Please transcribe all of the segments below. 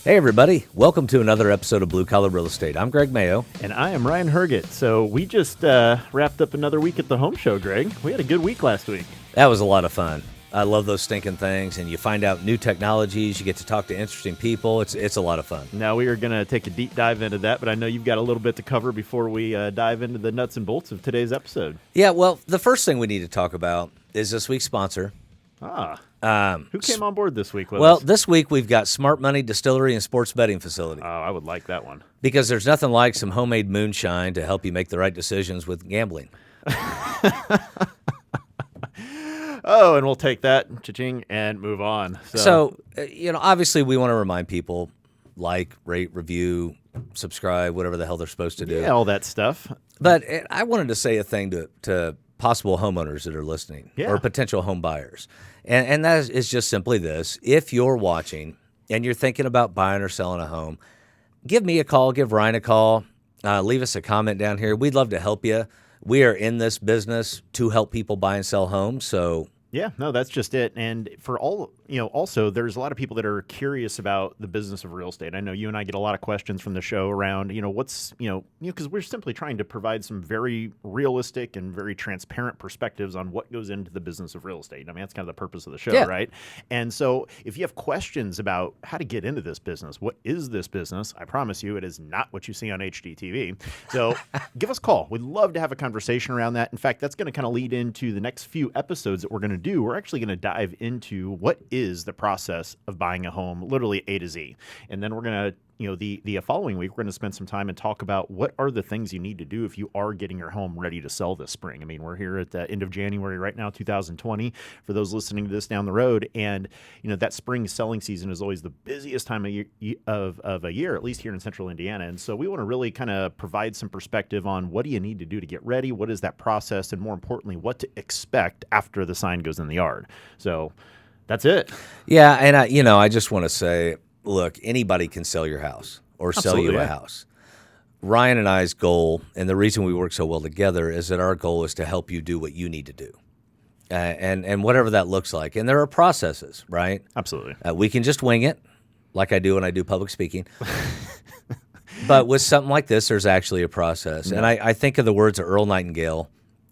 Hey, everybody. Welcome to another episode of Blue Collar Real Estate. I'm Greg Mayo. And I am Ryan Herget. So we just wrapped up another week at the Home Show, Greg. We had a good week last week. That was a lot of fun. I love those stinking things, and you find out new technologies. You get to talk to interesting people. It's a lot of fun. Now, we are going to take a deep dive into that, but I know you've got a little bit to cover before we dive into the nuts and bolts of today's episode. Yeah, well, the first thing we need to talk about is this week's sponsor. Who came on board this week with us? Well, this week we've got Smart Money Distillery and Sports Betting Facility. Oh, I would like that one. Because there's nothing like some homemade moonshine to help you make the right decisions with gambling. Oh, and we'll take that, cha-ching, and move on. So, obviously we want to remind people, like, rate, review, subscribe, whatever the hell they're supposed to do. Yeah, all that stuff. But I wanted to say a thing to possible homeowners that are listening or potential home buyers. And that is just simply this. If you're watching and you're thinking about buying or selling a home, give me a call, give Ryan a call, leave us a comment down here. We'd love to help you. We are in this business to help people buy and sell homes, so... Yeah, no, that's just it. And for all, also there's a lot of people that are curious about the business of real estate. I know you and I get a lot of questions from the show around, because we're simply trying to provide some very realistic and very transparent perspectives on what goes into the business of real estate. I mean, that's kind of the purpose of the show, right? And so if you have questions about how to get into this business, what is this business? I promise you, it is not what you see on HGTV. So give us a call. We'd love to have a conversation around that. In fact, that's going to kind of lead into the next few episodes that we're going to do. We're actually going to dive into what is the process of buying a home, literally A to Z. And then we're going to, the following week, we're going to spend some time and talk about what are the things you need to do if you are getting your home ready to sell this spring. I mean, we're here at the end of January right now, 2020, for those listening to this down the road. And, that spring selling season is always the busiest time of a year, at least here in central Indiana. And so we want to really kind of provide some perspective on what do you need to do to get ready? What is that process? And more importantly, what to expect after the sign goes in the yard. So that's it. Yeah. And I just want to say, look, anybody can sell your house or sell you a house. Ryan and I's goal, and the reason we work so well together, is that our goal is to help you do what you need to do. And whatever that looks like. And there are processes, right? Absolutely. We can just wing it, like I do when I do public speaking. But with something like this, there's actually a process. Yeah. And I think of the words of Earl Nightingale,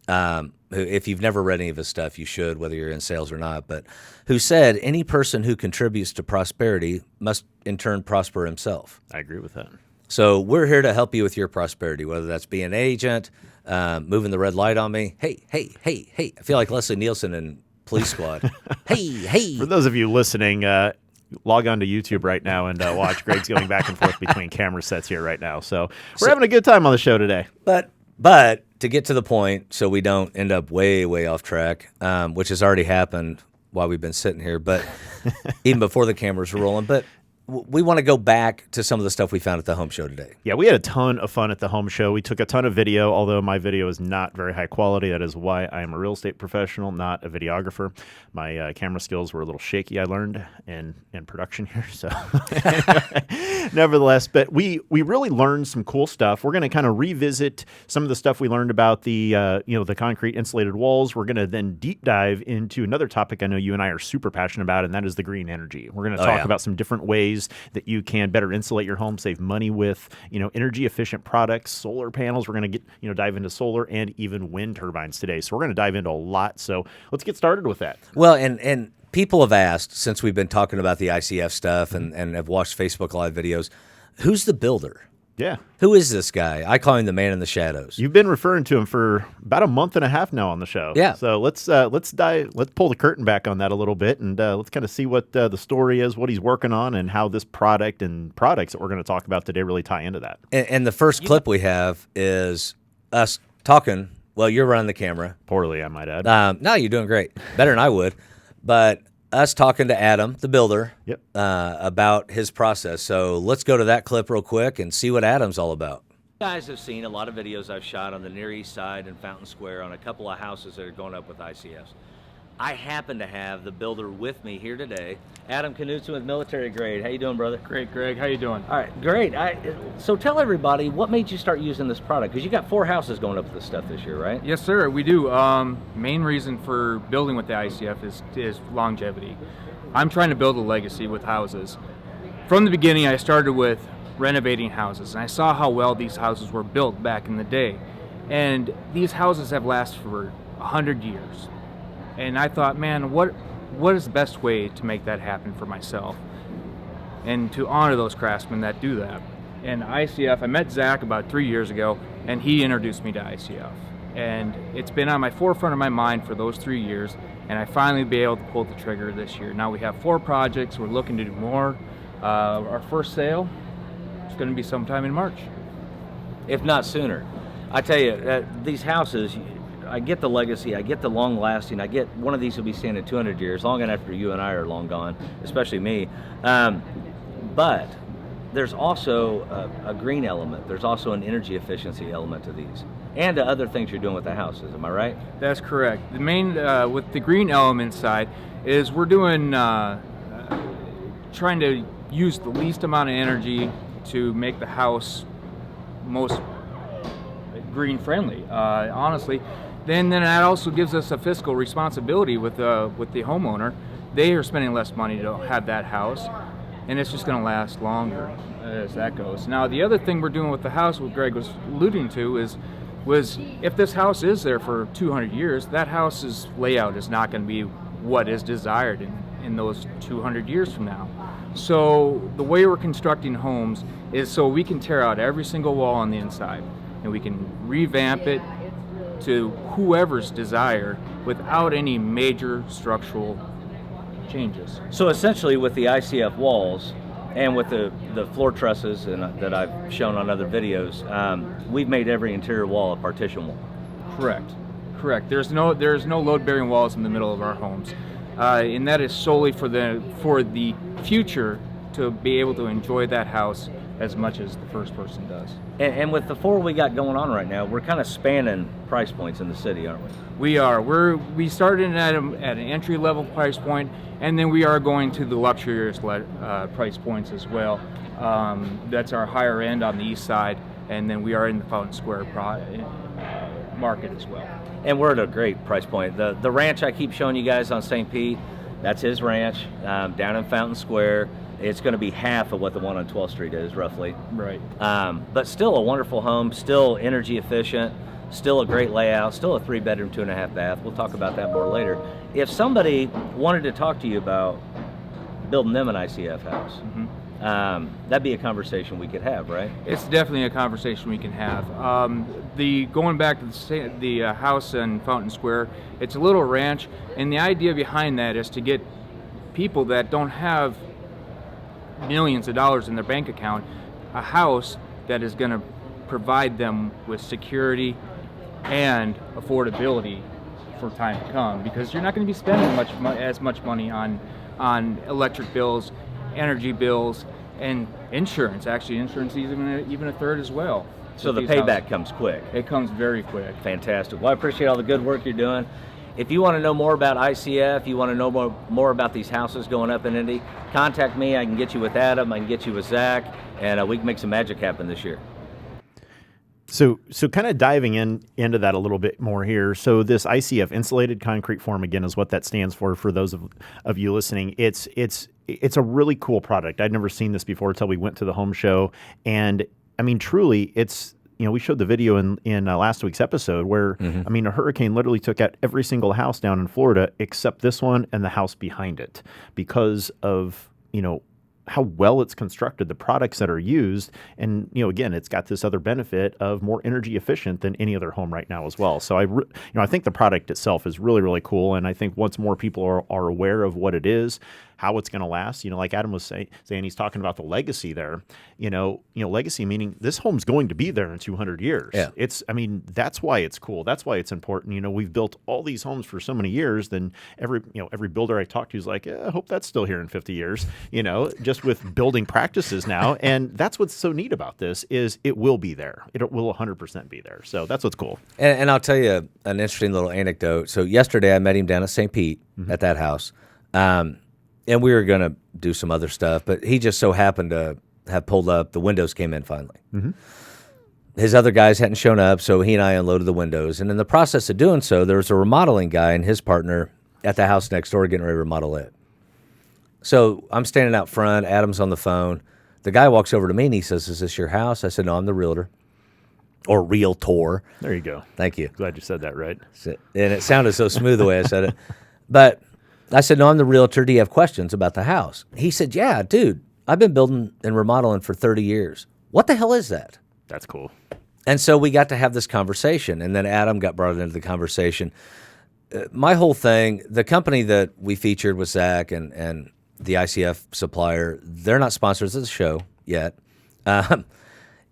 who, if you've never read any of his stuff, you should, whether you're in sales or not, but who said, any person who contributes to prosperity must in turn prosper himself. I agree with that. So we're here to help you with your prosperity, whether that's being an agent, moving the red light on me. Hey. I feel like Leslie Nielsen in Police Squad. Hey. For those of you listening, log on to YouTube right now and watch. Greg's going back and forth between camera sets here right now. So we're having a good time on the show today. But to get to the point so we don't end up way, way off track, which has already happened while we've been sitting here, but even before the cameras were rolling. But we want to go back to some of the stuff we found at the home show today. Yeah, we had a ton of fun at the home show. We took a ton of video, although my video is not very high quality. That is why I am a real estate professional, not a videographer. My camera skills were a little shaky, I learned, in production here. So nevertheless, but we really learned some cool stuff. We're going to kind of revisit some of the stuff we learned about the the concrete insulated walls. We're going to then deep dive into another topic I know you and I are super passionate about, and that is the green energy. We're going to talk about some different ways that you can better insulate your home, save money with, energy efficient products, solar panels. We're going to get, dive into solar and even wind turbines today. So we're going to dive into a lot. So let's get started with that. Well, and people have asked, since we've been talking about the ICF stuff and have watched Facebook Live videos, who's the builder? Yeah. Who is this guy? I call him the man in the shadows. You've been referring to him for about a month and a half now on the show. Yeah. So let's pull the curtain back on that a little bit, and let's kind of see what the story is, what he's working on, and how this product and products that we're going to talk about today really tie into that. And the first clip we have is us talking. Well, you're running the camera. Poorly, I might add. No, you're doing great. Better than I would. But us talking to Adam, the builder, about his process. So let's go to that clip real quick and see what Adam's all about. You guys have seen a lot of videos I've shot on the Near East Side and Fountain Square on a couple of houses that are going up with ICFs. I happen to have the builder with me here today, Adam Knutson with Military Grade. How you doing, brother? Great, Greg. How you doing? All right, great. So tell everybody, what made you start using this product? Because you got 4 houses going up with this stuff this year, right? Yes, sir. We do. Main reason for building with the ICF is longevity. I'm trying to build a legacy with houses. from the beginning, I started with renovating houses, and I saw how well these houses were built back in the day. And these houses have lasted for 100 years. And I thought, man, what is the best way to make that happen for myself? And to honor those craftsmen that do that. And ICF, I met Zach about 3 years ago, and he introduced me to ICF. And it's been on my forefront of my mind for those 3 years, and I finally be able to pull the trigger this year. Now we have 4 projects. We're looking to do more. Our first sale is going to be sometime in March, if not sooner. I tell you, these houses, I get the legacy, I get the long lasting, I get one of these will be standing 200 years, long after you and I are long gone, especially me. But there's also a green element. There's also an energy efficiency element to these, and to other things you're doing with the houses. Am I right? That's correct. The main, with the green element side, is we're doing, trying to use the least amount of energy to make the house most green friendly, honestly. Then that also gives us a fiscal responsibility with the homeowner. They are spending less money to have that house, and it's just going to last longer as that goes. Now, the other thing we're doing with the house, what Greg was alluding to, was if this house is there for 200 years, that house's layout is not going to be what is desired in those 200 years from now. So the way we're constructing homes is so we can tear out every single wall on the inside, and we can revamp it to whoever's desire without any major structural changes. So essentially with the ICF walls and with the floor trusses that I've shown on other videos, we've made every interior wall a partition wall. Correct. There's no load-bearing walls in the middle of our homes. And that is solely for the future to be able to enjoy that house as much as the first person does. And with the 4 we got going on right now, we're kind of spanning price points in the city, aren't we? We are. We started at an entry-level price point, and then we are going to the luxurious price points as well. That's our higher end on the east side, and then we are in the Fountain Square market as well. And we're at a great price point. The ranch I keep showing you guys on St. Pete, that's his ranch down in Fountain Square. It's going to be half of what the one on 12th Street is, roughly. Right. But still a wonderful home, still energy efficient, still a great layout, still a 3-bedroom, 2.5 bath. We'll talk about that more later. If somebody wanted to talk to you about building them an ICF house, that'd be a conversation we could have, right? It's definitely a conversation we can have. Going back to the house in Fountain Square, it's a little ranch, and the idea behind that is to get people that don't have millions of dollars in their bank account a house that is going to provide them with security and affordability for time to come, because you're not going to be spending as much money on electric bills, energy bills, and insurance. Actually, insurance is even a third as well. So the payback comes quick. It comes very quick. Fantastic. Well, I appreciate all the good work you're doing. If you want to know more about ICF, you want to know more about these houses going up in Indy, contact me. I can get you with Adam. I can get you with Zach, and we can make some magic happen this year. So kind of diving into that a little bit more here. So this ICF, insulated concrete form, again, is what that stands for those of you listening. It's a really cool product. I'd never seen this before until we went to the home show. And I mean, truly, it's, we showed the video in last week's episode where, I mean, a hurricane literally took out every single house down in Florida except this one and the house behind it because of, how well it's constructed, the products that are used. And, again, it's got this other benefit of more energy efficient than any other home right now as well. So I think the product itself is really, really cool. And I think once more people are aware of what it is, how it's going to last, like Adam was saying, he's talking about the legacy there, legacy meaning this home's going to be there in 200 years. Yeah. That's why it's cool. That's why it's important. We've built all these homes for so many years, then every builder I talk to is like, I hope that's still here in 50 years, just with building practices now. And that's what's so neat about this is it will be there. It will 100% be there. So that's what's cool. And I'll tell you an interesting little anecdote. So yesterday I met him down at St. Pete at that house. And we were going to do some other stuff, but he just so happened to have pulled up. The windows came in finally. His other guys hadn't shown up, so he and I unloaded the windows. And in the process of doing so, there was a remodeling guy and his partner at the house next door getting ready to remodel it. So I'm standing out front. Adam's on the phone. The guy walks over to me and he says, "Is this your house?" I said, "No, I'm the realtor." Or realtor. There you go. Thank you. Glad you said that right. And it sounded so smooth the way I said it. But I said, "No, I'm the realtor. Do you have questions about the house?" He said, "Yeah, dude, I've been building and remodeling for 30 years. What the hell is that?" That's cool. And so we got to have this conversation, and then Adam got brought into the conversation. My whole thing, the company that we featured with Zach and the ICF supplier, they're not sponsors of the show yet.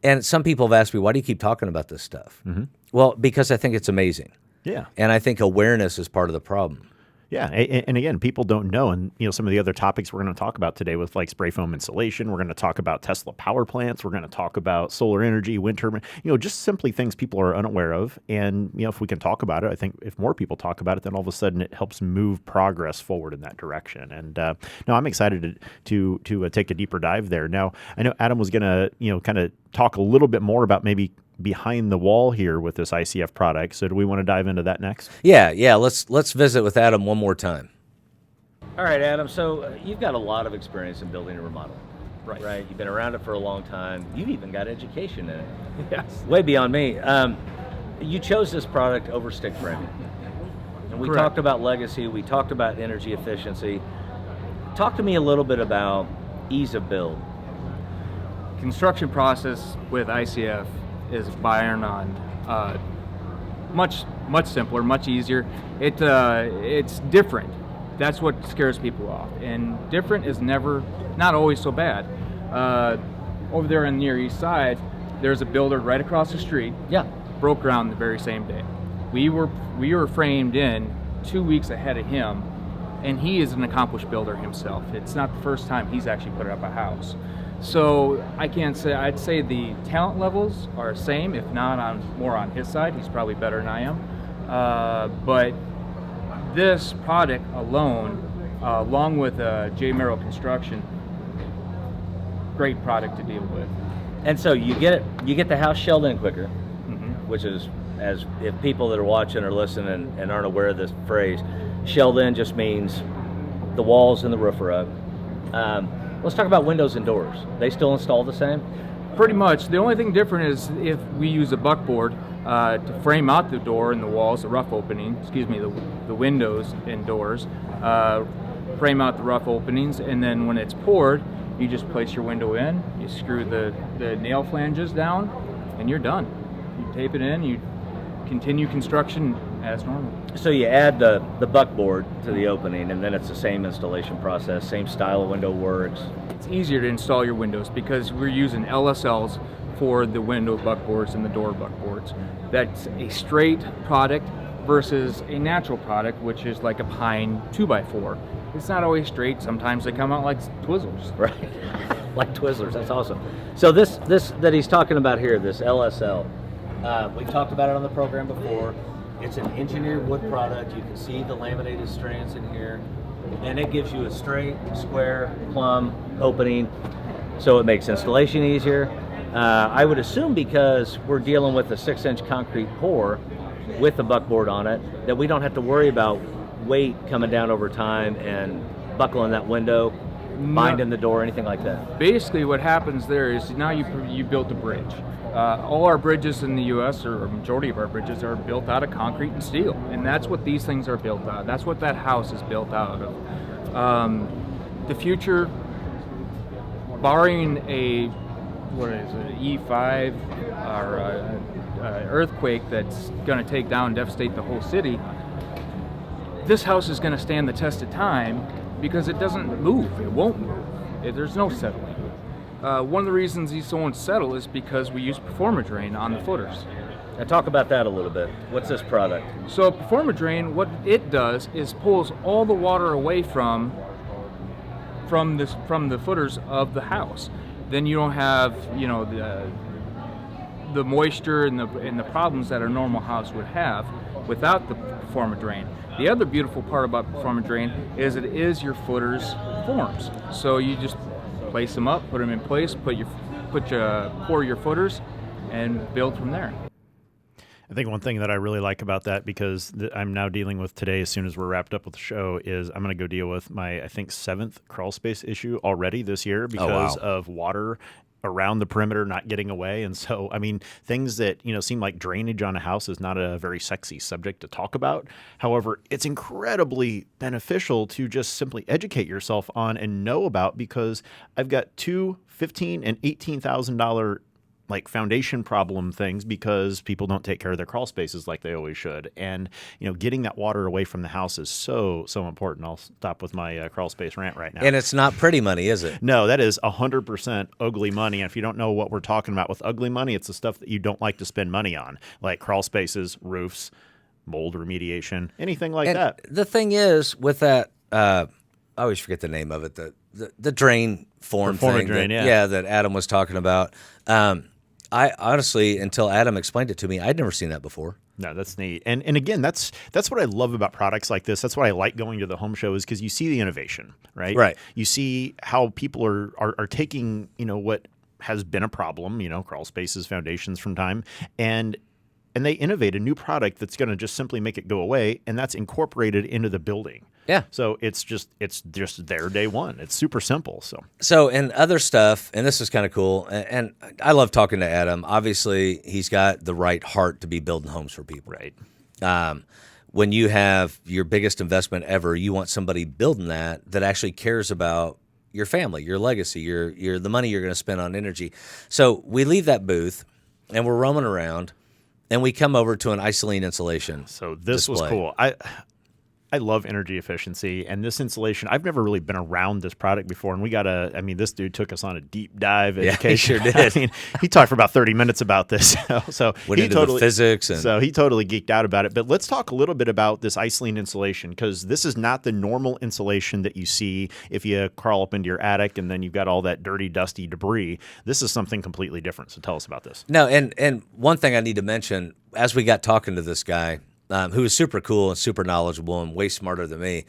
And some people have asked me, "Why do you keep talking about this stuff?" Mm-hmm. Well, because I think it's amazing. Yeah. And I think awareness is part of the problem. Yeah, and again, people don't know, and some of the other topics we're going to talk about today with like spray foam insulation, we're going to talk about Tesla power plants, we're going to talk about solar energy, wind turbine, just simply things people are unaware of. And if we can talk about it, I think if more people talk about it, then all of a sudden it helps move progress forward in that direction. And no, I'm excited to take a deeper dive there. Now, I know Adam was going to kind of talk a little bit more about maybe behind the wall here with this ICF product. So do we want to dive into that next? Yeah. Let's visit with Adam one more time. All right, Adam. So you've got a lot of experience in building and remodeling. Right. You've been around it for a long time. You've even got education in it. Yes. Way beyond me. You chose this product over stick framing. And we Correct. talked about legacy. We talked about energy efficiency. Talk to me a little bit about ease of build. Construction process with ICF is by or none. Much simpler, much easier. It's different. That's what scares people off. And different is not always so bad. Over there on the Near East Side, there's a builder right across the street. Yeah. Broke ground the very same day. We were framed in 2 weeks ahead of him, and he is an accomplished builder himself. It's not the first time he's actually put up a house. So I'd say the talent levels are the same, if not more on his side. He's probably better than I am. But this product alone, along with J. Merrill Construction, great product to deal with. And so you get the house shelled in quicker, Mm-hmm. which is, as if people that are watching or listening and aren't aware of this phrase, shelled in just means the walls and the roof are up. Let's talk about windows and doors. They still install the same? Pretty much. The only thing different is if we use a buckboard to frame out the door and the walls, the rough opening, the windows and doors, frame out the rough openings, and then when it's poured, you just place your window in, you screw the nail flanges down, and you're done. You tape it in, you continue construction as normal. So you add the buckboard to the opening, and then it's the same installation process, same style of window works. It's easier to install your windows because we're using LSLs for the window buckboards and the door buckboards. That's a straight product versus a natural product, which is like a pine 2x4. It's not always straight. Sometimes they come out like Twizzlers. Right. Like Twizzlers. That's awesome. So this that he's talking about here, this LSL, we've talked about it on the program before. It's an engineered wood product. You can see the laminated strands in here, and it gives you a straight, square, plumb opening, so it makes installation easier. I would assume because we're dealing with a 6-inch concrete pour with the buckboard on it, that we don't have to worry about weight coming down over time and buckling that window, binding the door, anything like that. Basically what happens there is now you built a bridge. All our bridges in the U.S., or a majority of our bridges, are built out of concrete and steel, and that's what these things are built out of. That's what that house is built out of. The future, barring an E5 or earthquake that's going to take down and devastate the whole city, this house is going to stand the test of time because it doesn't move. It won't move. There's no settling. One of the reasons these don't settle is because we use Performa-Drain on the footers. Now talk about that a little bit. What's this product? So Performa-Drain, what it does is pulls all the water away from the footers of the house. Then you don't have the moisture and the problems that a normal house would have without the Performa-Drain. The other beautiful part about Performa-Drain is it is your footers forms. So you just place them up, put them in place, pour your footers, and build from there. I think one thing that I really like about that, because I'm now dealing with today, as soon as we're wrapped up with the show, is I'm going to go deal with my, I think, 7th crawl space issue already this year because of water around the perimeter not getting away. And so, I mean, things that, seem like drainage on a house is not a very sexy subject to talk about. However, it's incredibly beneficial to just simply educate yourself on and know about, because I've got two $15,000 and $18,000 like foundation problem things because people don't take care of their crawl spaces like they always should. And, getting that water away from the house is so, so important. I'll stop with my crawl space rant right now. And it's not pretty money, is it? No, that is 100% ugly money. And if you don't know what we're talking about with ugly money, it's the stuff that you don't like to spend money on, like crawl spaces, roofs, mold remediation, anything like that. The thing is with that, I always forget the name of it, the drain form thing. Drain, that Adam was talking about. I honestly, until Adam explained it to me, I'd never seen that before. No, that's neat. And again, that's what I love about products like this. That's why I like going to the home show, is because you see the innovation, right? Right. You see how people are taking, what has been a problem, crawl spaces, foundations from time, and they innovate a new product that's going to just simply make it go away, and that's incorporated into the building. Yeah. So it's just there day one. It's super simple. So and other stuff, and this is kind of cool, and I love talking to Adam. Obviously, he's got the right heart to be building homes for people. Right. When you have your biggest investment ever, you want somebody building that actually cares about your family, your legacy, your the money you're going to spend on energy. So we leave that booth, and we're roaming around, and we come over to an icynene insulation. So this display. was cool. I love energy efficiency, and this insulation, I've never really been around this product before, and this dude took us on a deep dive education. Yeah, he sure did. I mean, he talked for about 30 minutes about this. So Went into the physics. So he totally geeked out about it. But let's talk a little bit about this icynene insulation, because this is not the normal insulation that you see if you crawl up into your attic and then you've got all that dirty, dusty debris. This is something completely different. So tell us about this. No, and one thing I need to mention, as we got talking to this guy, who is super cool and super knowledgeable and way smarter than me,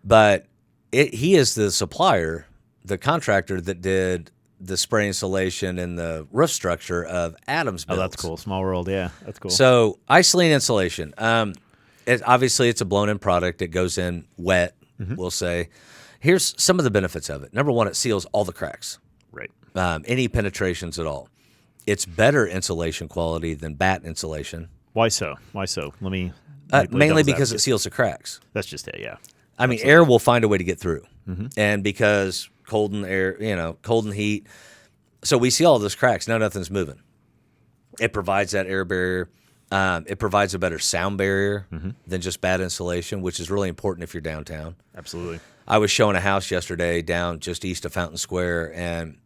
but he is the supplier, the contractor that did the spray insulation and the roof structure of Adam's builds. Oh, that's cool. Small world, yeah. That's cool. So icynene insulation, obviously it's a blown-in product. It goes in wet, we'll say. Here's some of the benefits of it. Number one, it seals all the cracks. Right. Any penetrations at all. It's better insulation quality than batt insulation. Why so? Let me mainly because it seals the cracks. That's just it, yeah. I mean, air will find a way to get through. And because cold and air, cold and heat. So we see all those cracks. Now nothing's moving. It provides that air barrier. It provides a better sound barrier than just bad insulation, which is really important if you're downtown. Absolutely. I was showing a house yesterday down just east of Fountain Square, and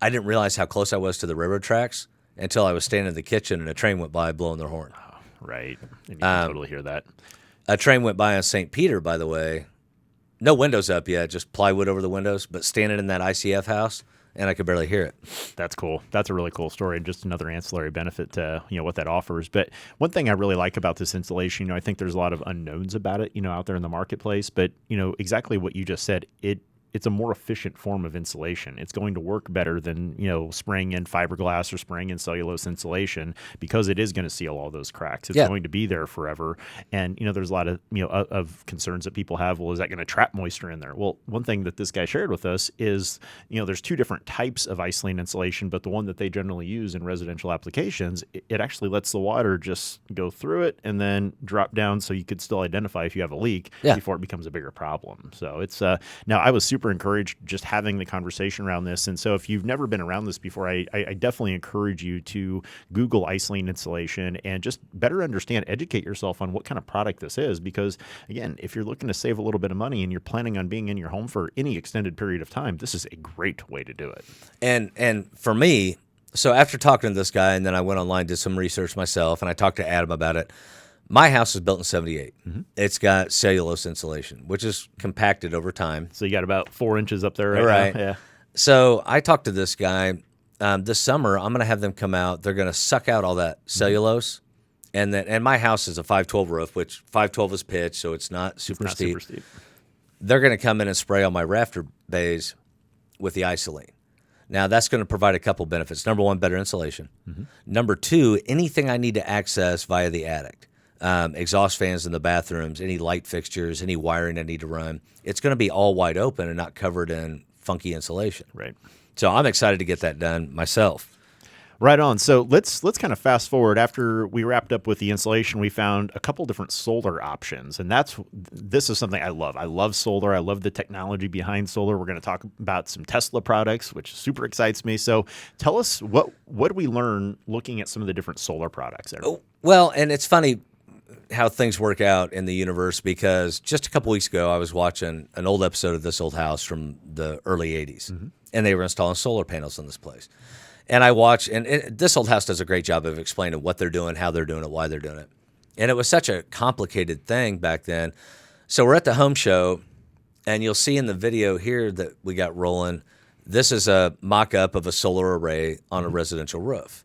I didn't realize how close I was to the railroad tracks until I was standing in the kitchen and a train went by blowing their horn. Right. And you can totally hear that. A train went by on St. Peter, by the way. No windows up yet, just plywood over the windows, but standing in that ICF house, and I could barely hear it. That's cool. That's a really cool story, and just another ancillary benefit to what that offers. But one thing I really like about this insulation, I think there's a lot of unknowns about it, out there in the marketplace. But exactly what you just said, it's a more efficient form of insulation. It's going to work better than, spraying in fiberglass or spraying in cellulose insulation, because it is going to seal all those cracks. It's going to be there forever. And, there's a lot of, of concerns that people have. Well, is that going to trap moisture in there? Well, one thing that this guy shared with us is, there's two different types of icylene insulation, but the one that they generally use in residential applications, it actually lets the water just go through it and then drop down, so you could still identify if you have a leak before it becomes a bigger problem. So it's, now I was super encouraged just having the conversation around this. And so if you've never been around this before, I definitely encourage you to Google icylene insulation and just better understand, educate yourself on what kind of product this is. Because again, if you're looking to save a little bit of money and you're planning on being in your home for any extended period of time, this is a great way to do it. And for me, so after talking to this guy, and then I went online, did some research myself, and I talked to Adam about it. My house was built in 78. It's got cellulose insulation, which is compacted over time. So you got about 4 inches up there right now. Yeah. So I talked to this guy. This summer, I'm going to have them come out. They're going to suck out all that cellulose. And my house is a 512 roof, which 512 is pitch, so it's not super steep. They're going to come in and spray on my rafter bays with the icylene. Now, that's going to provide a couple benefits. Number one, better insulation. Number two, anything I need to access via the attic, exhaust fans in the bathrooms, any light fixtures, any wiring I need to run, it's going to be all wide open and not covered in funky insulation. Right. So I'm excited to get that done myself. Right on. So let's kind of fast forward. After we wrapped up with the insulation, we found a couple different solar options, and this is something I love. I love solar. I love the technology behind solar. We're going to talk about some Tesla products, which super excites me. So tell us what did we learn looking at some of the different solar products there? Well, and it's funny how things work out in the universe, because just a couple weeks ago I was watching an old episode of This Old House from the early 80s, and they were installing solar panels on this place. And I watch, and This Old House does a great job of explaining what they're doing, how they're doing it, why they're doing it. And it was such a complicated thing back then. So we're at the home show, and you'll see in the video here that we got rolling, this is a mock-up of a solar array on a residential roof.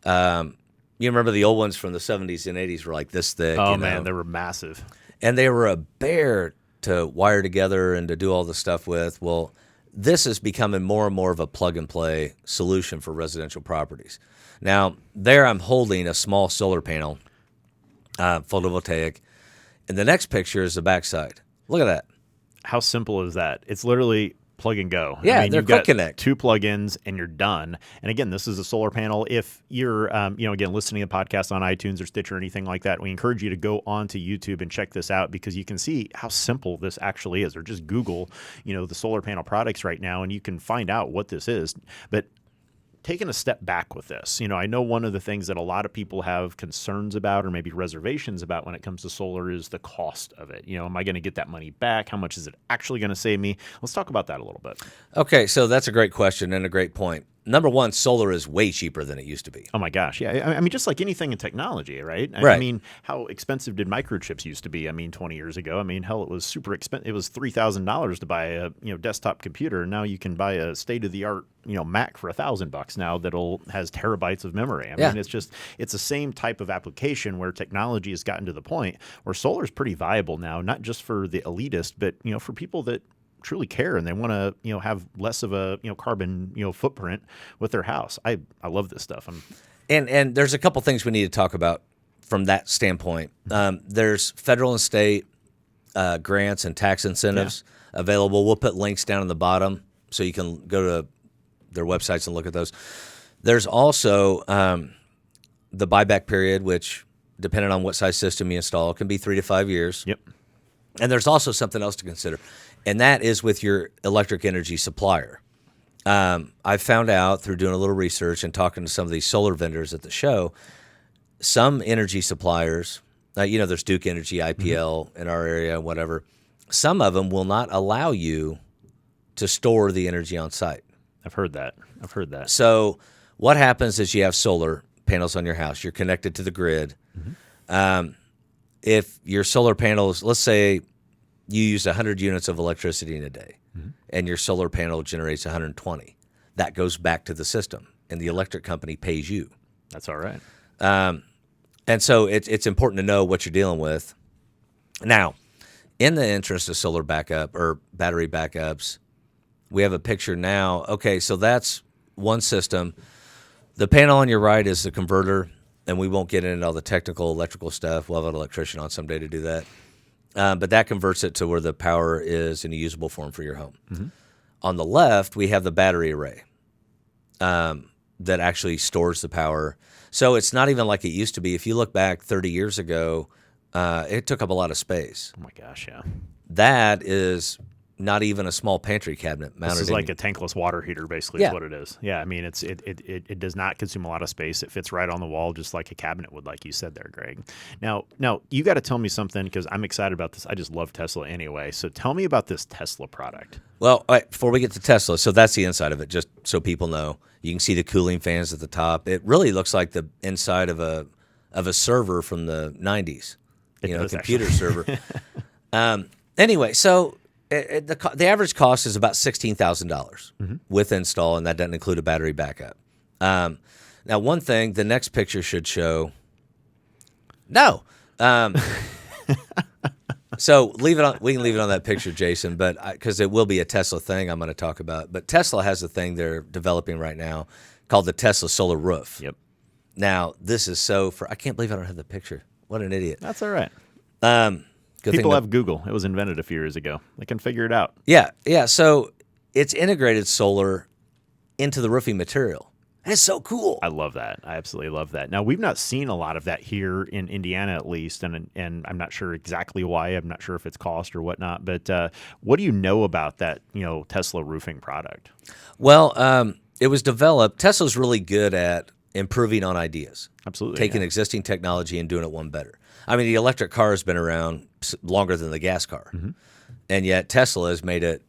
You remember the old ones from the 70s and 80s were like this thick. Oh, man, they were massive. And they were a bear to wire together and to do all the stuff with. Well, this is becoming more and more of a plug-and-play solution for residential properties. Now, there I'm holding a small solar panel, photovoltaic, and the next picture is the backside. Look at that. How simple is that? It's literally plug and go. Yeah, I mean, they're you've got quick connect. 2 plugins and you're done. And again, this is a solar panel. If you're, again, listening to the podcast on iTunes or Stitcher or anything like that, we encourage you to go onto YouTube and check this out, because you can see how simple this actually is. Or just Google, the solar panel products right now, and you can find out what this is. But taking a step back with this, I know one of the things that a lot of people have concerns about, or maybe reservations about when it comes to solar, is the cost of it. Am I going to get that money back? How much is it actually going to save me? Let's talk about that a little bit. Okay, so that's a great question and a great point. Number one, solar is way cheaper than it used to be. Oh my gosh, yeah. I mean, just like anything in technology, right? Right. I mean, how expensive did microchips used to be? 20 years ago. Hell, it was super expensive. It was $3,000 to buy a desktop computer, and now you can buy a state-of-the-art Mac for $1,000 now has terabytes of memory. I mean, it's the same type of application where technology has gotten to the point where solar is pretty viable now, not just for the elitist, but for people that truly care and they want to have less of a carbon footprint with their house. I love this stuff. And there's a couple things we need to talk about from that standpoint. There's federal and state grants and tax incentives available. We'll put links down in the bottom so you can go to their websites and look at those. There's also the buyback period, which, depending on what size system you install, can be 3 to 5 years. Yep. And there's also something else to consider, and that is with your electric energy supplier. I found out through doing a little research and talking to some of these solar vendors at the show, some energy suppliers, there's Duke Energy, IPL in our area, whatever. Some of them will not allow you to store the energy on site. I've heard that. So what happens is you have solar panels on your house. You're connected to the grid. If your solar panels, let's say you use 100 units of electricity in a day, and your solar panel generates 120, that goes back to the system, and the electric company pays you. That's all right. And so it's important to know what you're dealing with. Now, in the interest of solar backup or battery backups, we have a picture now. Okay, so that's one system. The panel on your right is the converter, and we won't get into all the technical electrical stuff. We'll have an electrician on someday to do that. But that converts it to where the power is in a usable form for your home. On the left, we have the battery array that actually stores the power. So it's not even like it used to be. If you look back 30 years ago, it took up a lot of space. Oh my gosh, yeah. That is not even a small pantry cabinet mounted. This is like a tankless water heater, basically, is what it is. Yeah, I mean, it does not consume a lot of space. It fits right on the wall, just like a cabinet would, like you said there, Greg. Now you got to tell me something, because I'm excited about this. I just love Tesla anyway. So tell me about this Tesla product. Well, all right, before we get to Tesla, so that's the inside of it, just so people know. You can see the cooling fans at the top. It really looks like the inside of a server from the 90s, a computer server. Anyway, so the average cost is about $16,000 with install, and that doesn't include a battery backup. Now, one thing the next picture should show. No. So leave it on. We can leave it on that picture, Jason, but because it will be a Tesla thing I'm going to talk about. But Tesla has a thing they're developing right now called the Tesla Solar Roof. Yep. Now this is I can't believe I don't have the picture. What an idiot. That's all right. Good People thing have Google. It was invented a few years ago. They can figure it out. Yeah. So it's integrated solar into the roofing material. It's so cool. I love that. I absolutely love that. Now, we've not seen a lot of that here in Indiana, at least, and I'm not sure exactly why. I'm not sure if it's cost or whatnot. But what do you know about that, Tesla roofing product? Well, it was developed. Tesla's really good at improving on ideas. Absolutely. Taking existing technology and doing it one better. I mean, the electric car has been around longer than the gas car, and yet Tesla has made it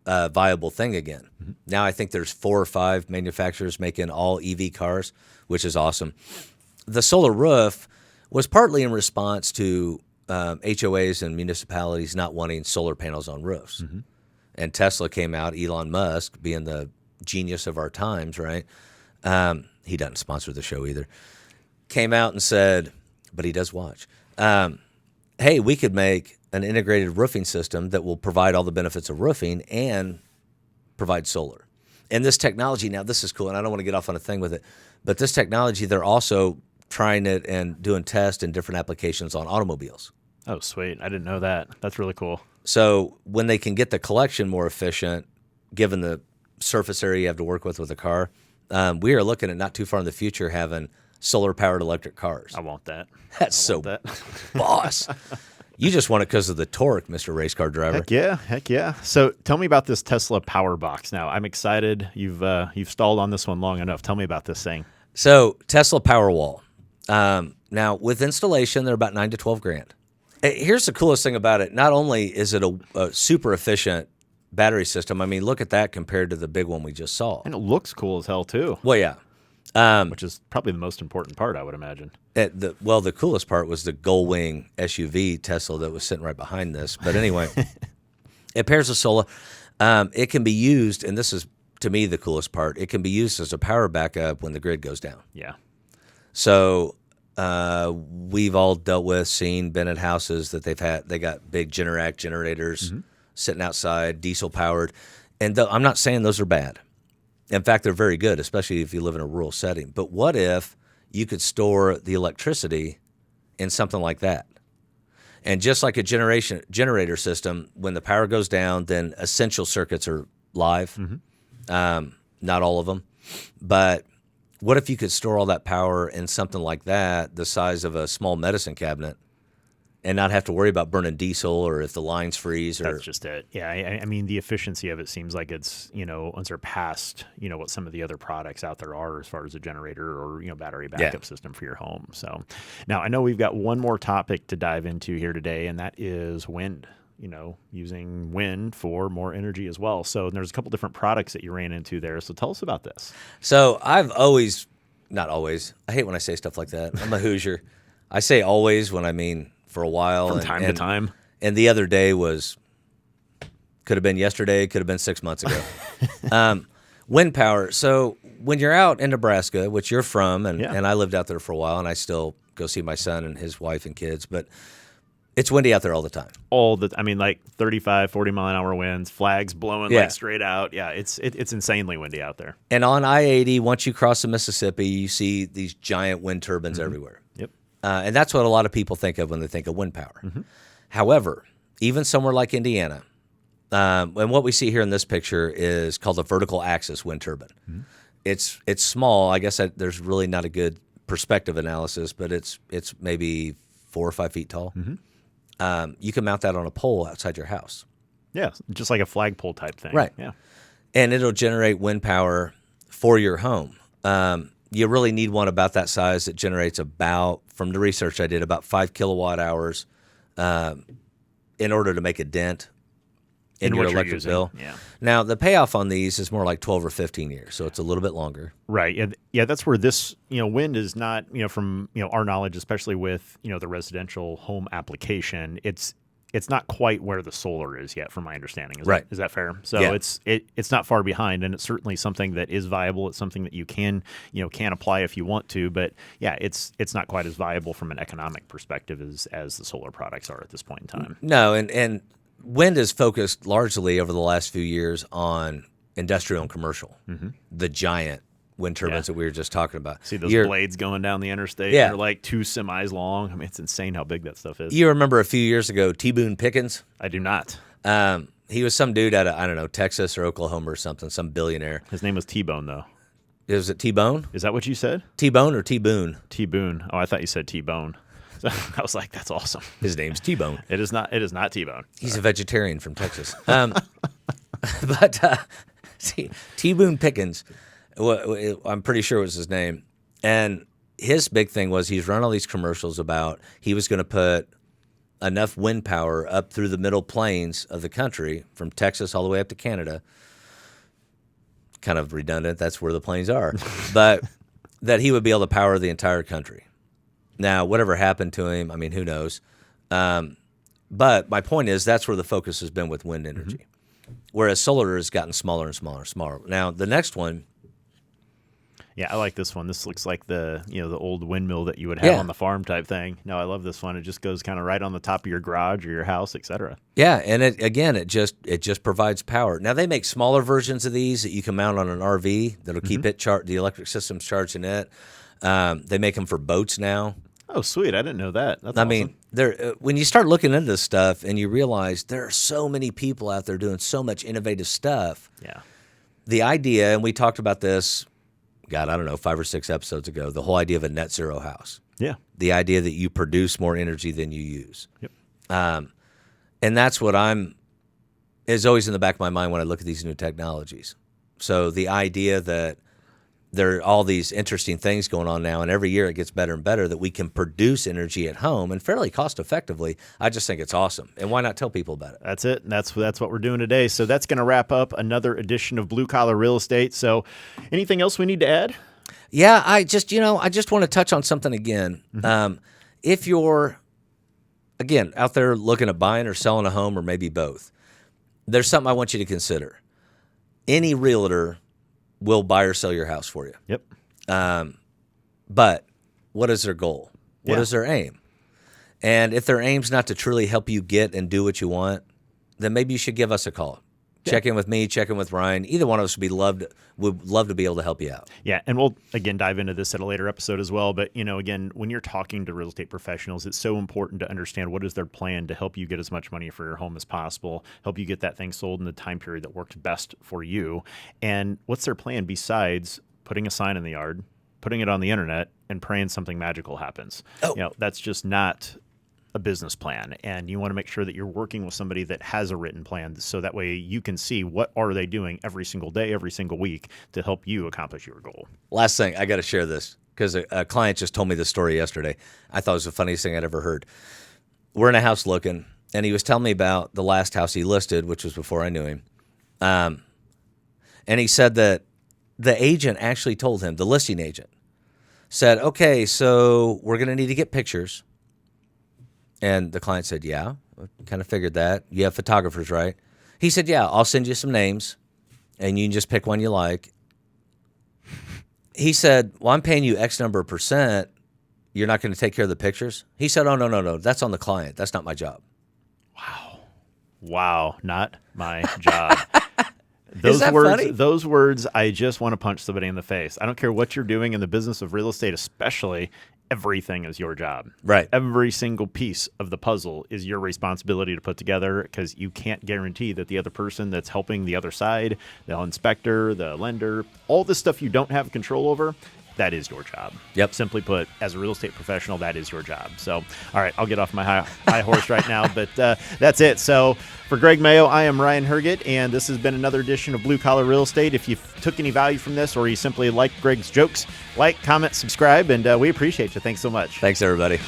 a viable thing again. Now I think there's 4 or 5 manufacturers making all EV cars, which is awesome. The solar roof was partly in response to HOAs and municipalities not wanting solar panels on roofs. And Tesla came out, Elon Musk being the genius of our times, right? He doesn't sponsor the show either. Came out and said, but he does watch, hey, we could make an integrated roofing system that will provide all the benefits of roofing and provide solar. And this technology, now this is cool, and I don't want to get off on a thing with it, but this technology, they're also trying it and doing tests and different applications on automobiles. Oh, sweet. I didn't know that. That's really cool. So when they can get the collection more efficient, given the surface area you have to work with a car, we are looking at not too far in the future having solar-powered electric cars. I want that. That's that. Boss. You just want it because of the torque, Mr. Race Car Driver. Heck yeah. So tell me about this Tesla Power Box now. I'm excited. You've stalled on this one long enough. Tell me about this thing. So Tesla Powerwall. Now, with installation, they're about $9,000 to $12,000. Here's the coolest thing about it. Not only is it a super efficient battery system, I mean, look at that compared to the big one we just saw. And it looks cool as hell, too. Well, yeah. Which is probably the most important part, I would imagine. The coolest part was the Gullwing SUV Tesla that was sitting right behind this. But anyway, it pairs with solar. It can be used, and this is, to me, the coolest part. It can be used as a power backup when the grid goes down. Yeah. So we've all been at houses that they got big Generac generators sitting outside, diesel powered. And I'm not saying those are bad. In fact, they're very good, especially if you live in a rural setting. But what if you could store the electricity in something like that? And just like a generator system, when the power goes down, then essential circuits are live. Not all of them. But what if you could store all that power in something like that, the size of a small medicine cabinet, and not have to worry about burning diesel or if the lines freeze? That's just it. Yeah, I mean, the efficiency of it seems like it's, unsurpassed, what some of the other products out there are as far as a generator or, battery backup system for your home. So now I know we've got one more topic to dive into here today, and that is wind. Using wind for more energy as well. So there's a couple different products that you ran into there. So tell us about this. So I've not always, I hate when I say stuff like that. I'm a Hoosier. I say always when I mean for a while. From time to time. And the other day could have been yesterday, could have been 6 months ago. Wind power. So when you're out in Nebraska, which you're from, and I lived out there for a while, and I still go see my son and his wife and kids, but it's windy out there all the time. Like 35, 40 mile an hour winds, flags blowing like straight out. Yeah, it's insanely windy out there. And on I-80, once you cross the Mississippi, you see these giant wind turbines everywhere. Yep. And that's what a lot of people think of when they think of wind power. However, even somewhere like Indiana, and what we see here in this picture is called a vertical axis wind turbine. It's small. I guess there's really not a good perspective analysis, but it's maybe 4 or 5 feet tall. You can mount that on a pole outside your house. Yeah, just like a flagpole type thing. Right. Yeah. And it'll generate wind power for your home. You really need one about that size that generates from the research I did, about 5 kilowatt hours in order to make a dent in your electric bill. Yeah. Now, the payoff on these is more like 12 or 15 years, so it's a little bit longer. Right. Yeah, that's where this, wind is not, from, our knowledge, especially with, the residential home application, it's it's not quite where the solar is yet, from my understanding. Is that fair? So Yeah. it's not far behind, and it's certainly something that is viable. It's something that you can apply if you want to, but yeah, it's not quite as viable from an economic perspective as the solar products are at this point in time. No, and wind is focused largely over the last few years on industrial and commercial. The giant wind turbines that we were just talking about. See those blades going down the interstate? Yeah. They're like 2 semis long. I mean, it's insane how big that stuff is. You remember a few years ago, T. Boone Pickens? I do not. He was some dude out of, I don't know, Texas or Oklahoma or something, some billionaire. His name was T-Bone, though. Was it T-Bone? Is that what you said? T-Bone or T-Boone? T-Boone. Oh, I thought you said T-Bone. So I was like, that's awesome. His name's T-Bone. It is not T-Bone. He's a vegetarian from Texas. See, T. Boone Pickens, I'm pretty sure was his name. And his big thing was he's run all these commercials about he was going to put enough wind power up through the middle plains of the country, from Texas all the way up to Canada. Kind of redundant, that's where the plains are. But that he would be able to power the entire country. Now, whatever happened to him, I mean, who knows? But my point is that's where the focus has been with wind energy. Whereas solar has gotten smaller and smaller and smaller. Now, the next one. Yeah, I like this one. This looks like the old windmill that you would have on the farm type thing. No, I love this one. It just goes kind of right on the top of your garage or your house, etc. Yeah, and it just provides power. Now, they make smaller versions of these that you can mount on an RV that'll keep the electric system's charging it. They make them for boats now. Oh, sweet. I didn't know that. That's I awesome. mean, when you start looking into this stuff and you realize there are so many people out there doing so much innovative stuff. Yeah. The idea, and we talked about this, God, I don't know, 5 or 6 episodes ago, the whole idea of a net zero house. Yeah. The idea that you produce more energy than you use. Yep. And that's what is always in the back of my mind when I look at these new technologies. So the idea that there are all these interesting things going on now, and every year it gets better and better, that we can produce energy at home and fairly cost effectively. I just think it's awesome. And why not tell people about it? That's it. That's what we're doing today. So that's going to wrap up another edition of Blue Collar Real Estate. So anything else we need to add? Yeah, I just want to touch on something again. If you're, again, out there looking at buying or selling a home, or maybe both, there's something I want you to consider. Any realtor will buy or sell your house for you. Yep. But what is their goal? What is their aim? And if their aim's not to truly help you get and do what you want, then maybe you should give us a call. Check in with me, check in with Ryan. Either one of us would love to be able to help you out. Yeah, and we'll, again, dive into this at a later episode as well. But, again, when you're talking to real estate professionals, it's so important to understand what is their plan to help you get as much money for your home as possible, help you get that thing sold in the time period that works best for you. And what's their plan besides putting a sign in the yard, putting it on the internet, and praying something magical happens? That's just not a business plan, and you want to make sure that you're working with somebody that has a written plan, so that way you can see what are they doing every single day, every single week to help you accomplish your goal. Last thing, I got to share this because a client just told me this story yesterday. I thought it was the funniest thing I'd ever heard. We're in a house looking, and he was telling me about the last house he listed, which was before I knew him. And he said that the agent actually told him, the listing agent said, okay, so we're going to need to get pictures. And the client said, yeah, I kind of figured that. You have photographers, right? He said, yeah, I'll send you some names, and you can just pick one you like. He said, well, I'm paying you X number of percent. You're not going to take care of the pictures? He said, oh, no. That's on the client. That's not my job. Wow. Not my job. Is that funny? Those words, I just want to punch somebody in the face. I don't care what you're doing in the business of real estate, especially. Everything is your job. Right. Every single piece of the puzzle is your responsibility to put together, because you can't guarantee that the other person that's helping the other side, the inspector, the lender, all the stuff you don't have control over, that is your job. Yep. Simply put, as a real estate professional, that is your job. So, all right, I'll get off my high horse right now, but that's it. So, for Greg Mayo, I am Ryan Herget, and this has been another edition of Blue Collar Real Estate. If you took any value from this, or you simply like Greg's jokes, like, comment, subscribe, and we appreciate you. Thanks so much. Thanks, everybody.